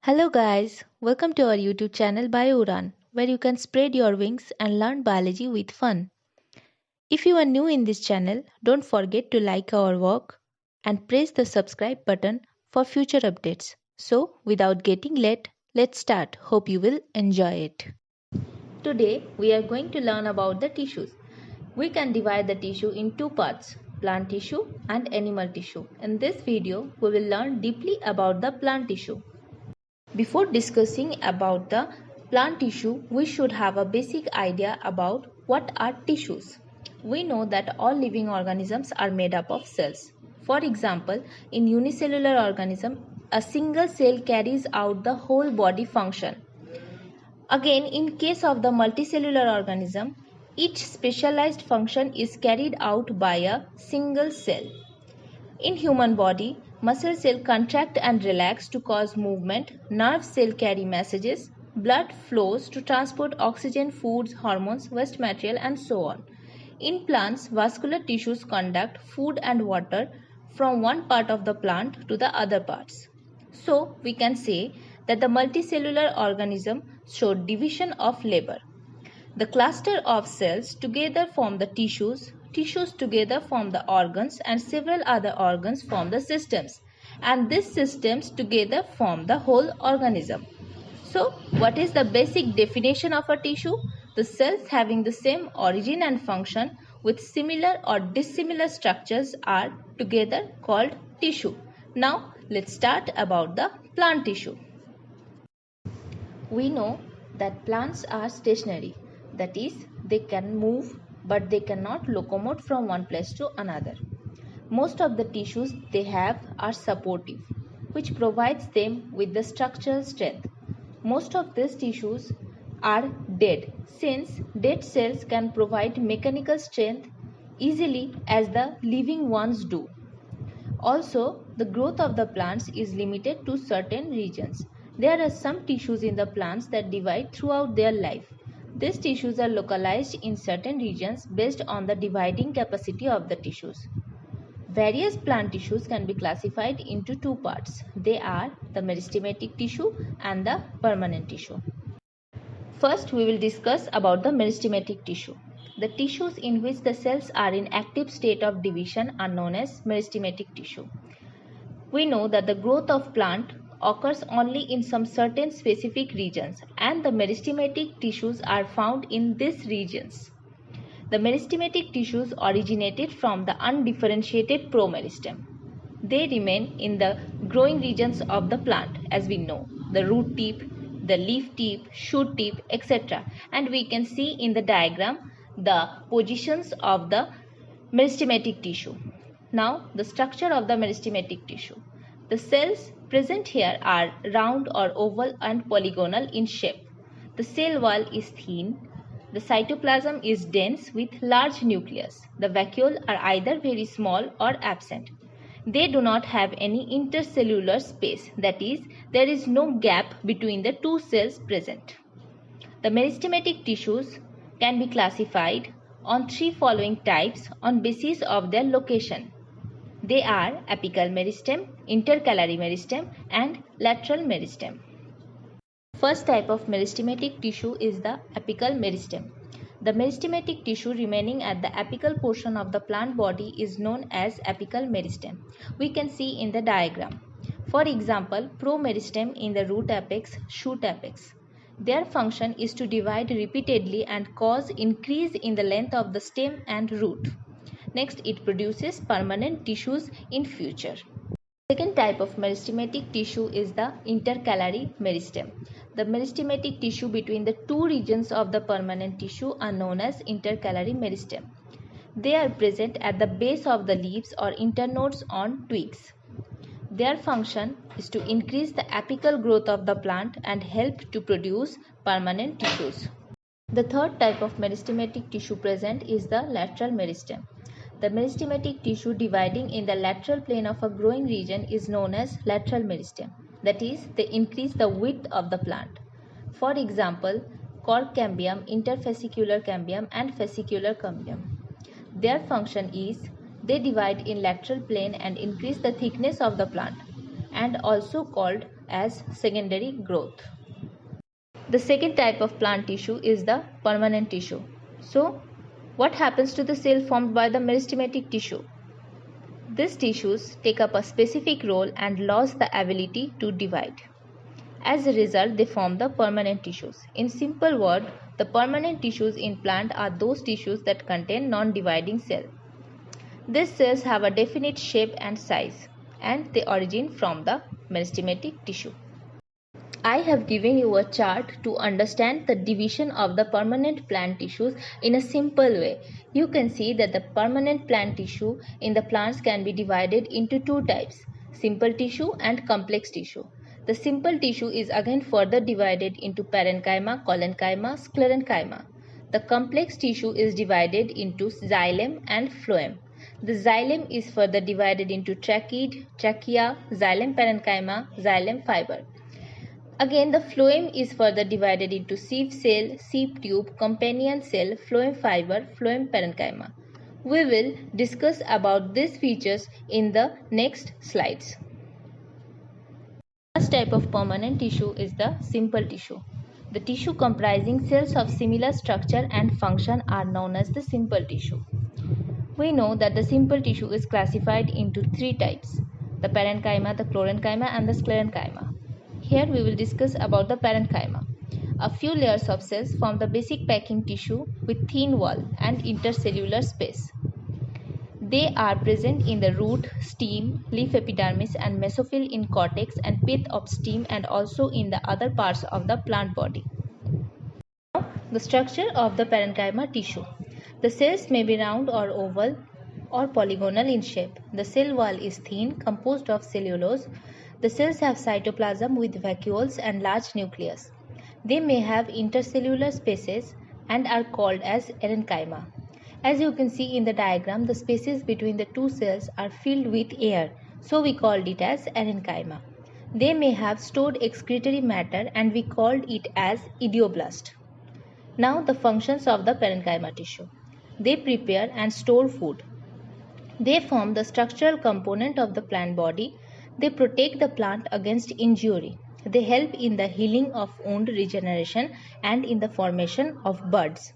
Hello guys, welcome to our YouTube channel BioUran, where you can spread your wings and learn biology with fun. If you are new in this channel, don't forget to like our work and press the subscribe button for future updates. So, without getting late, let's start. Hope you will enjoy it. Today, we are going to learn about the tissues. We can divide the tissue in two parts, plant tissue and animal tissue. In this video, we will learn deeply about the plant tissue. Before discussing about the plant tissue, we should have a basic idea about what are tissues. We know that all living organisms are made up of cells. For example, in unicellular organism, a single cell carries out the whole body function. Again, in case of the multicellular organism, each specialized function is carried out by a single cell. In human body, muscle cell contract and relax to cause movement, nerve cell carry messages, blood flows to transport oxygen, foods, hormones, waste material and so on. In plants, vascular tissues conduct food and water from one part of the plant to the other parts. So, we can say that the multicellular organism show division of labor. The cluster of cells together form the tissues, tissues together form the organs and several other organs form the systems. And these systems together form the whole organism. So, what is the basic definition of a tissue? The cells having the same origin and function with similar or dissimilar structures are together called tissue. Now, let's start about the plant tissue. We know that plants are stationary. That is, they can move but they cannot locomote from one place to another. Most of the tissues they have are supportive, which provides them with the structural strength. Most of these tissues are dead, since dead cells can provide mechanical strength easily as the living ones do. Also, the growth of the plants is limited to certain regions. There are some tissues in the plants that divide throughout their life. These tissues are localized in certain regions based on the dividing capacity of the tissues. Various plant tissues can be classified into two parts. They are the meristematic tissue and the permanent tissue. First, we will discuss about the meristematic tissue. The tissues in which the cells are in active state of division are known as meristematic tissue. We know that the growth of plant occurs only in some certain specific regions and the meristematic tissues are found in these regions. The meristematic tissues originated from the undifferentiated promeristem. They remain in the growing regions of the plant, as we know, the root tip, the leaf tip, shoot tip, etc. And we can see in the diagram the positions of the meristematic tissue. Now, the structure of the meristematic tissue. The cells present here are round or oval and polygonal in shape. The cell wall is thin. The cytoplasm is dense with large nucleus. The vacuole are either very small or absent. They do not have any intercellular space, that is, there is no gap between the two cells present. The meristematic tissues can be classified on three following types on basis of their location. They are apical meristem, intercalary meristem and lateral meristem. First type of meristematic tissue is the apical meristem. The meristematic tissue remaining at the apical portion of the plant body is known as apical meristem. We can see in the diagram. For example, promeristem in the root apex, shoot apex. Their function is to divide repeatedly and cause increase in the length of the stem and root. Next, it produces permanent tissues in future. Second type of meristematic tissue is the intercalary meristem. The meristematic tissue between the two regions of the permanent tissue are known as intercalary meristem. They are present at the base of the leaves or internodes on twigs. Their function is to increase the apical growth of the plant and help to produce permanent tissues. The third type of meristematic tissue present is the lateral meristem. The meristematic tissue dividing in the lateral plane of a growing region is known as lateral meristem. That is, they increase the width of the plant. For example, cork cambium, interfascicular cambium and fascicular cambium. Their function is they divide in lateral plane and increase the thickness of the plant, and also called as secondary growth. The second type of plant tissue is the permanent tissue. So, what happens to the cell formed by the meristematic tissue? These tissues take up a specific role and lose the ability to divide. As a result, they form the permanent tissues. In simple words, the permanent tissues in plant are those tissues that contain non-dividing cell. These cells have a definite shape and size, and they originate from the meristematic tissue. I have given you a chart to understand the division of the permanent plant tissues in a simple way. You can see that the permanent plant tissue in the plants can be divided into two types, simple tissue and complex tissue. The simple tissue is again further divided into parenchyma, collenchyma, sclerenchyma. The complex tissue is divided into xylem and phloem. The xylem is further divided into trachea, xylem parenchyma, xylem fiber. Again, the phloem is further divided into sieve cell, sieve tube, companion cell, phloem fiber, phloem parenchyma. We will discuss about these features in the next slides. The first type of permanent tissue is the simple tissue. The tissue comprising cells of similar structure and function are known as the simple tissue. We know that the simple tissue is classified into three types: the parenchyma, the chlorenchyma, and the sclerenchyma. Here we will discuss about the parenchyma. A few layers of cells form the basic packing tissue with thin wall and intercellular space. They are present in the root, stem, leaf epidermis and mesophyll in cortex and pith of stem and also in the other parts of the plant body. Now, the structure of the parenchyma tissue. The cells may be round or oval or polygonal in shape. The cell wall is thin, composed of cellulose. The cells have cytoplasm with vacuoles and large nucleus. They may have intercellular spaces and are called as erenchyma. As you can see in the diagram, the spaces between the two cells are filled with air, so we called it as erenchyma. They may have stored excretory matter and we called it as idioblast. Now the functions of the parenchyma tissue. They prepare and store food. They form the structural component of the plant body. They protect the plant against injury. They help in the healing of wound regeneration and in the formation of buds.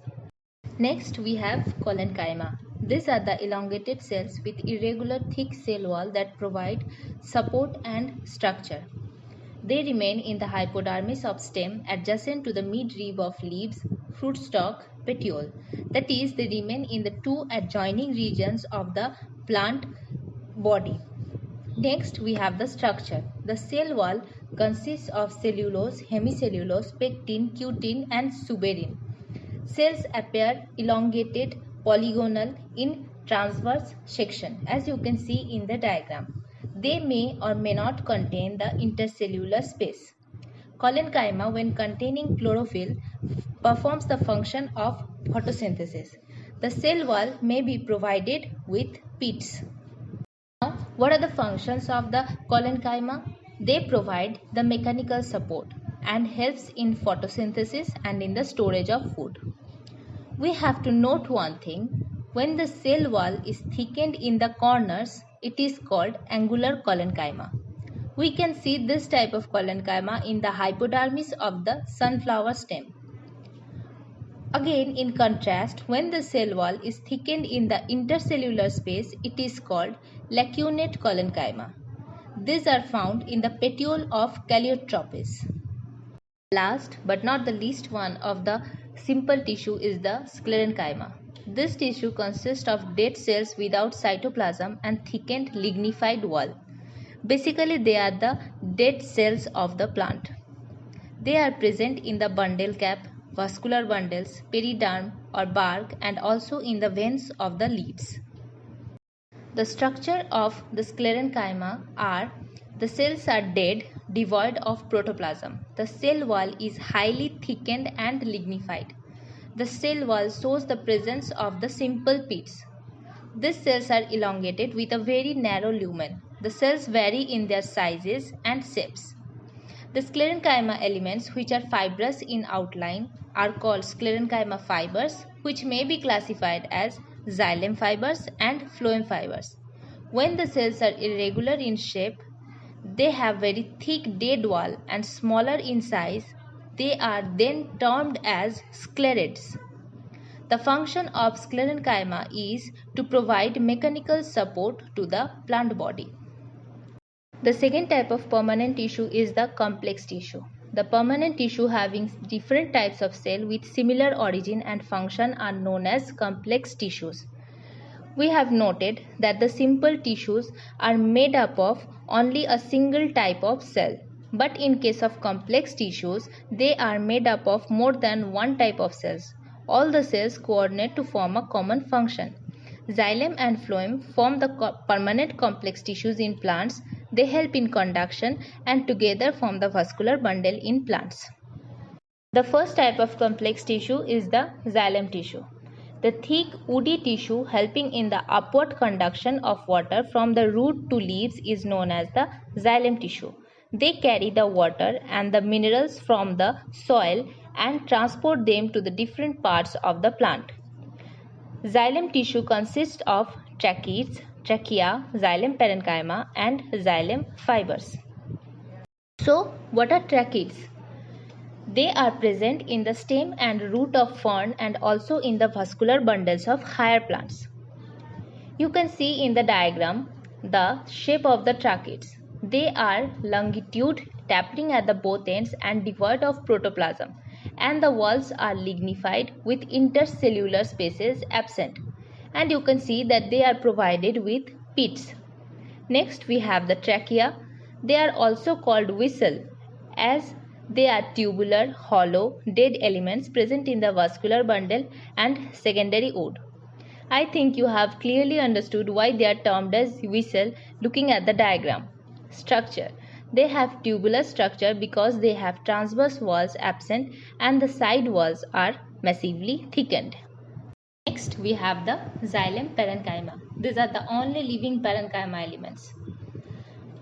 Next we have collenchyma. These are the elongated cells with irregular thick cell wall that provide support and structure. They remain in the hypodermis of stem adjacent to the midrib of leaves, fruit stalk, petiole. That is, they remain in the two adjoining regions of the plant body. Next, we have the structure. The cell wall consists of cellulose, hemicellulose, pectin, cutin and suberin. Cells appear elongated, polygonal in transverse section, as you can see in the diagram. They may or may not contain the intercellular space. Collenchyma, when containing chlorophyll, performs the function of photosynthesis. The cell wall may be provided with pits. Now, what are the functions of the collenchyma? They provide the mechanical support and helps in photosynthesis and in the storage of food. We have to note one thing: when the cell wall is thickened in the corners, it is called angular collenchyma. We can see this type of collenchyma in the hypodermis of the sunflower stem. Again, in contrast, when the cell wall is thickened in the intercellular space, it is called lacunate collenchyma. These are found in the petiole of Calliotropis. Last but not the least one of the simple tissue is the sclerenchyma. This tissue consists of dead cells without cytoplasm and thickened lignified wall. Basically, they are the dead cells of the plant. They are present in the bundle cap, vascular bundles, periderm or bark, and also in the veins of the leaves. The structure of the sclerenchyma are: the cells are dead, devoid of protoplasm. The cell wall is highly thickened and lignified. The cell wall shows the presence of the simple pits. These cells are elongated with a very narrow lumen. The cells vary in their sizes and shapes. The sclerenchyma elements, which are fibrous in outline, are called sclerenchyma fibers, which may be classified as xylem fibers and phloem fibers. When the cells are irregular in shape, They have very thick dead wall and smaller in size. They are then termed as sclerids. The function of sclerenchyma is to provide mechanical support to the plant body. The second type of permanent tissue is the complex tissue. The permanent tissue having different types of cell with similar origin and function are known as complex tissues. We have noted that the simple tissues are made up of only a single type of cell. But in case of complex tissues, they are made up of more than one type of cells. All the cells coordinate to form a common function. Xylem and phloem form the permanent complex tissues in plants. They help in conduction and together form the vascular bundle in plants. The first type of complex tissue is the xylem tissue. The thick woody tissue helping in the upward conduction of water from the root to leaves is known as the xylem tissue. They carry the water and the minerals from the soil and transport them to the different parts of the plant. Xylem tissue consists of tracheids, trachea, xylem parenchyma and xylem fibers. So, what are tracheids? They are present in the stem and root of fern and also in the vascular bundles of higher plants. You can see in the diagram the shape of the tracheids. They are longitude, tapering at the both ends and devoid of protoplasm, and the walls are lignified with intercellular spaces absent. And you can see that they are provided with pits. Next we have the trachea. They are also called whistle as they are tubular, hollow, dead elements present in the vascular bundle and secondary wood. I think you have clearly understood why they are termed as whistle looking at the diagram. Structure. They have tubular structure because they have transverse walls absent and the side walls are massively thickened. Next we have the xylem parenchyma. These are the only living parenchyma elements.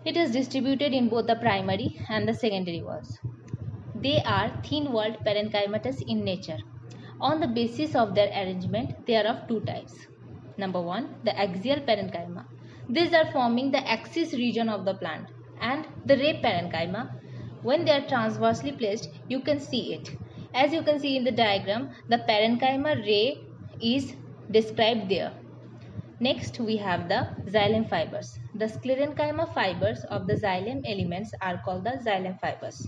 It is distributed in both the primary and the secondary walls. They are thin-walled parenchymatous in nature. On the basis of their arrangement, they are of two types. Number one, the axial parenchyma. These are forming the axis region of the plant. And the ray parenchyma, when they are transversely placed, you can see it. As you can see in the diagram, the parenchyma ray is described there. Next, we have the xylem fibers. The sclerenchyma fibers of the xylem elements are called the xylem fibers.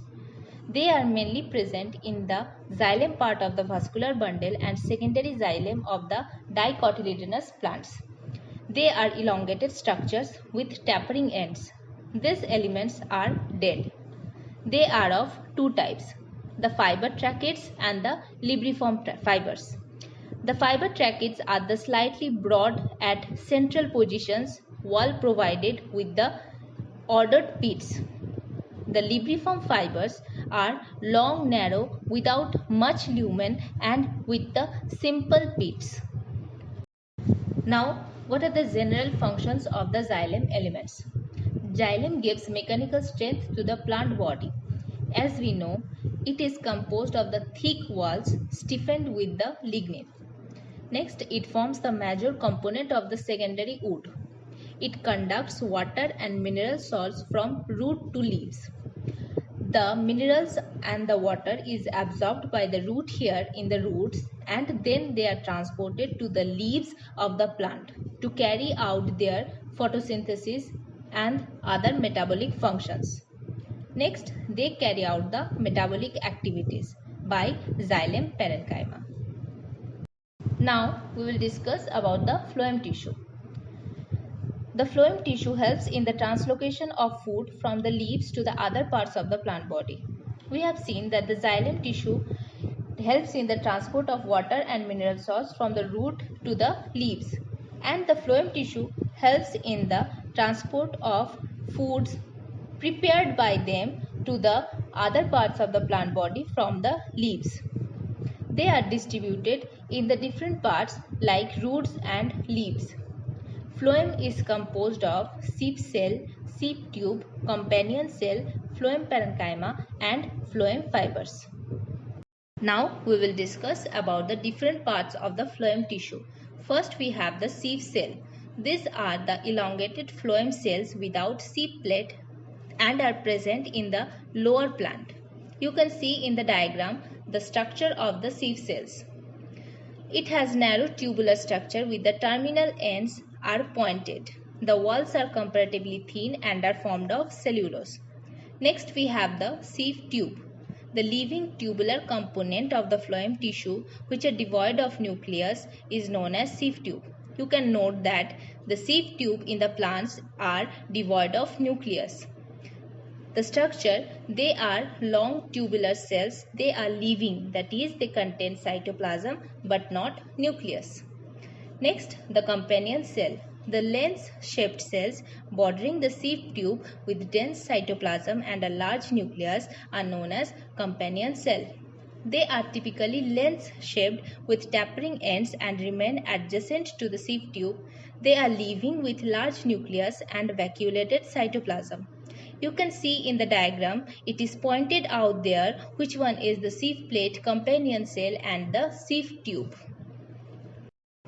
They are mainly present in the xylem part of the vascular bundle and secondary xylem of the dicotyledonous plants. They are elongated structures with tapering ends. These elements are dead. They are of two types, the fiber tracheids and the libriform fibers. The fiber tracheids are the slightly broad at central positions, wall provided with the ordered pits. The libriform fibers are long, narrow, without much lumen and with the simple pits. Now, what are the general functions of the xylem elements? Xylem gives mechanical strength to the plant body. As we know, it is composed of the thick walls stiffened with the lignin. Next, it forms the major component of the secondary wood. It conducts water and mineral salts from root to leaves. The minerals and the water is absorbed by the root hair in the roots and then they are transported to the leaves of the plant to carry out their photosynthesis and other metabolic functions. Next, they carry out the metabolic activities by xylem parenchyma. Now, we will discuss about the phloem tissue. The phloem tissue helps in the translocation of food from the leaves to the other parts of the plant body. We have seen that the xylem tissue helps in the transport of water and mineral salts from the root to the leaves, and the phloem tissue helps in the transport of foods prepared by them to the other parts of the plant body from the leaves. They are distributed in the different parts like roots and leaves. Phloem is composed of seed cell, seed tube, companion cell, phloem parenchyma and phloem fibers. Now we will discuss about the different parts of the phloem tissue. First we have the sieve cell. These are the elongated phloem cells without sieve plate and are present in the lower plant. You can see in the diagram the structure of the sieve cells. It has narrow tubular structure with the terminal ends are pointed. The walls are comparatively thin and are formed of cellulose. Next we have the sieve tube, the living tubular component of the phloem tissue which are devoid of nucleus is known as sieve tube. You can note that the sieve tube in the plants are devoid of nucleus. The structure, they are long tubular cells, they are living, that is they contain cytoplasm but not nucleus. Next, the companion cell. The lens-shaped cells bordering the sieve tube with dense cytoplasm and a large nucleus are known as companion cell. They are typically lens-shaped with tapering ends and remain adjacent to the sieve tube. They are living with large nucleus and vacuolated cytoplasm. You can see in the diagram, it is pointed out there which one is the sieve plate companion cell and the sieve tube.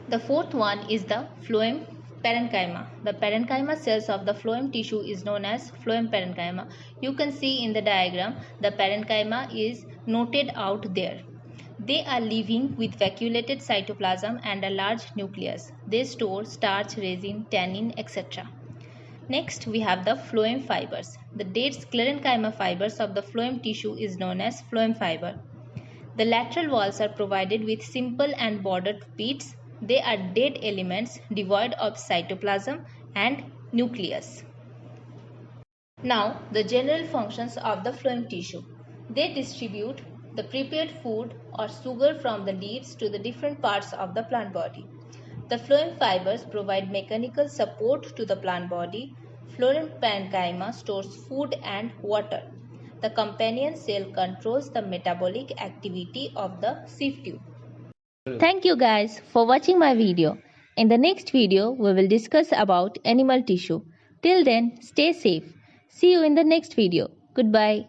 The fourth one is the phloem parenchyma. The parenchyma cells of the phloem tissue is known as phloem parenchyma. You can see in the diagram the parenchyma is noted out there. They are living with vacuolated cytoplasm and a large nucleus. They store starch, resin, tannin, etc. Next, we have the phloem fibers. The dead sclerenchyma fibers of the phloem tissue is known as phloem fiber. The lateral walls are provided with simple and bordered pits. They are dead elements devoid of cytoplasm and nucleus. Now, the general functions of the phloem tissue. They distribute the prepared food or sugar from the leaves to the different parts of the plant body. The phloem fibers provide mechanical support to the plant body. Phloem parenchyma stores food and water. The companion cell controls the metabolic activity of the sieve tube. Thank you guys for watching my video. In the next video, we will discuss about animal tissue. Till then, stay safe. See you in the next video. Goodbye.